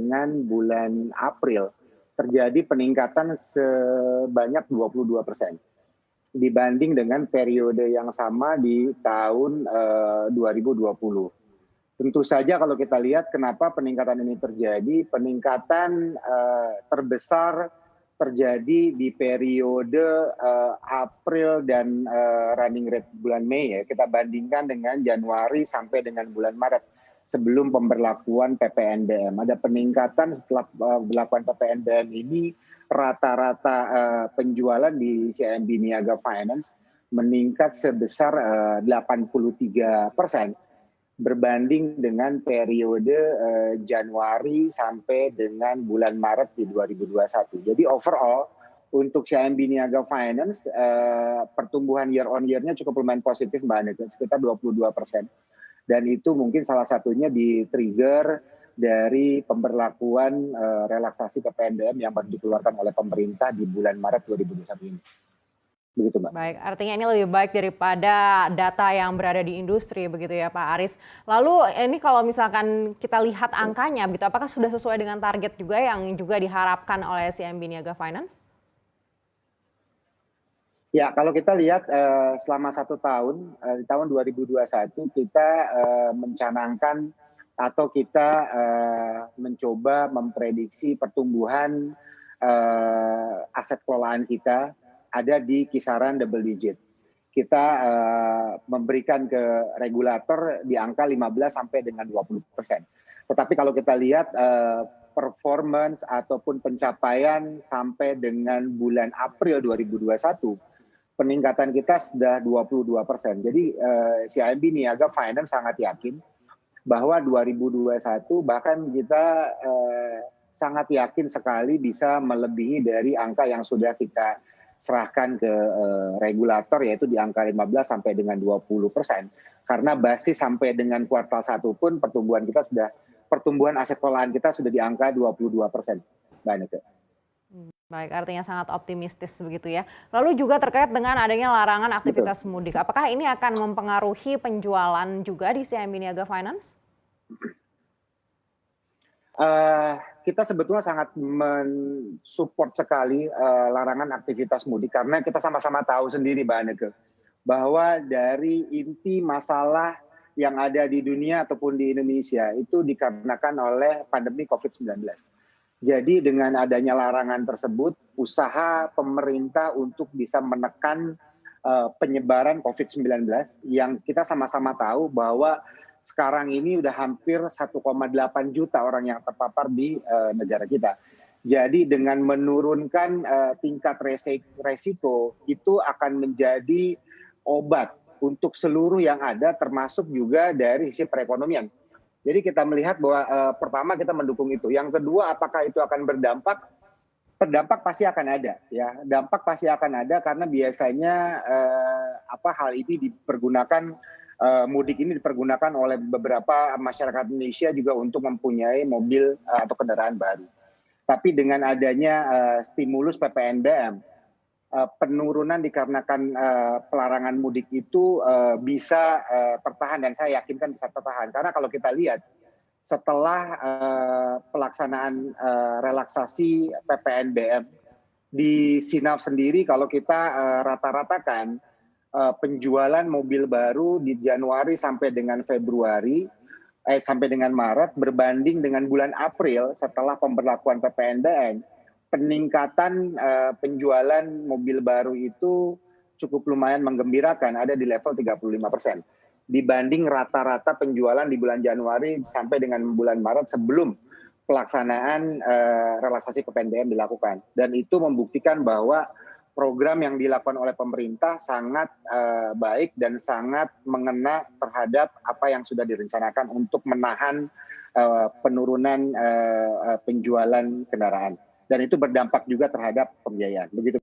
dengan bulan April terjadi peningkatan sebanyak 22% dibanding dengan periode yang sama di tahun 2020. Tentu saja kalau kita lihat kenapa peningkatan ini terjadi, peningkatan terbesar terjadi di periode April dan running rate bulan Mei ya. Kita bandingkan dengan Januari sampai dengan bulan Maret sebelum pemberlakuan PPNBM. Ada peningkatan setelah berlakuan PPNBM ini, rata-rata penjualan di CIMB Niaga Finance meningkat sebesar 83% berbanding dengan periode Januari sampai dengan bulan Maret di 2021. Jadi overall untuk CIMB Niaga Finance pertumbuhan year on year-nya cukup lumayan positif Mbak Anita, sekitar 22%. Dan itu mungkin salah satunya di-trigger dari pemberlakuan relaksasi PPNBM yang baru dikeluarkan oleh pemerintah di bulan Maret 2021 ini. Begitu Mbak. Baik, artinya ini lebih baik daripada data yang berada di industri begitu ya Pak Aris. Lalu ini kalau misalkan kita lihat angkanya begitu, apakah sudah sesuai dengan target juga yang juga diharapkan oleh CIMB Niaga Finance? Ya, kalau kita lihat selama 1 tahun, di tahun 2021 kita mencanangkan atau kita mencoba memprediksi pertumbuhan aset kelolaan kita ada di kisaran double digit. Kita memberikan ke regulator di angka 15 sampai dengan 20%. Tetapi kalau kita lihat performance ataupun pencapaian sampai dengan bulan April 2021, peningkatan kita sudah 22%. Jadi CIMB Niaga Finance sangat yakin bahwa 2021 bahkan kita sangat yakin sekali bisa melebihi dari angka yang sudah kita serahkan ke regulator, yaitu di angka 15 sampai dengan 20%. Karena basis sampai dengan kuartal 1 pun pertumbuhan aset kelolaan kita sudah di angka 22%. Mbak Anita. Baik, artinya sangat optimistis begitu ya. Lalu juga terkait dengan adanya larangan aktivitas mudik, apakah ini akan mempengaruhi penjualan juga di CIMB Niaga Finance? Kita sebetulnya sangat mensupport sekali larangan aktivitas mudik karena kita sama-sama tahu sendiri Mbak Anita, bahwa dari inti masalah yang ada di dunia ataupun di Indonesia itu dikarenakan oleh pandemi COVID-19. Jadi dengan adanya larangan tersebut, usaha pemerintah untuk bisa menekan penyebaran COVID-19 yang kita sama-sama tahu bahwa sekarang ini udah hampir 1,8 juta orang yang terpapar di negara kita. Jadi dengan menurunkan tingkat resiko itu akan menjadi obat untuk seluruh yang ada, termasuk juga dari sisi perekonomian. Jadi kita melihat bahwa pertama kita mendukung itu. Yang kedua, apakah itu akan berdampak? Berdampak pasti akan ada, ya. Dampak pasti akan ada karena biasanya hal ini dipergunakan, mudik ini dipergunakan oleh beberapa masyarakat Indonesia juga untuk mempunyai mobil atau kendaraan baru. Tapi dengan adanya stimulus PPNBM, penurunan dikarenakan pelarangan mudik itu bisa tertahan, dan saya yakinkan bisa tertahan. Karena kalau kita lihat setelah pelaksanaan relaksasi PPNBM di Sinaf sendiri, kalau kita rata-ratakan penjualan mobil baru di Januari sampai dengan sampai dengan Maret berbanding dengan bulan April setelah pemberlakuan PPNBM, peningkatan penjualan mobil baru itu cukup lumayan menggembirakan, ada di level 35%. Dibanding rata-rata penjualan di bulan Januari sampai dengan bulan Maret sebelum pelaksanaan relaksasi PPNBM dilakukan. Dan itu membuktikan bahwa program yang dilakukan oleh pemerintah sangat baik dan sangat mengena terhadap apa yang sudah direncanakan untuk menahan penurunan penjualan kendaraan. Dan itu berdampak juga terhadap pembiayaan. Begitu.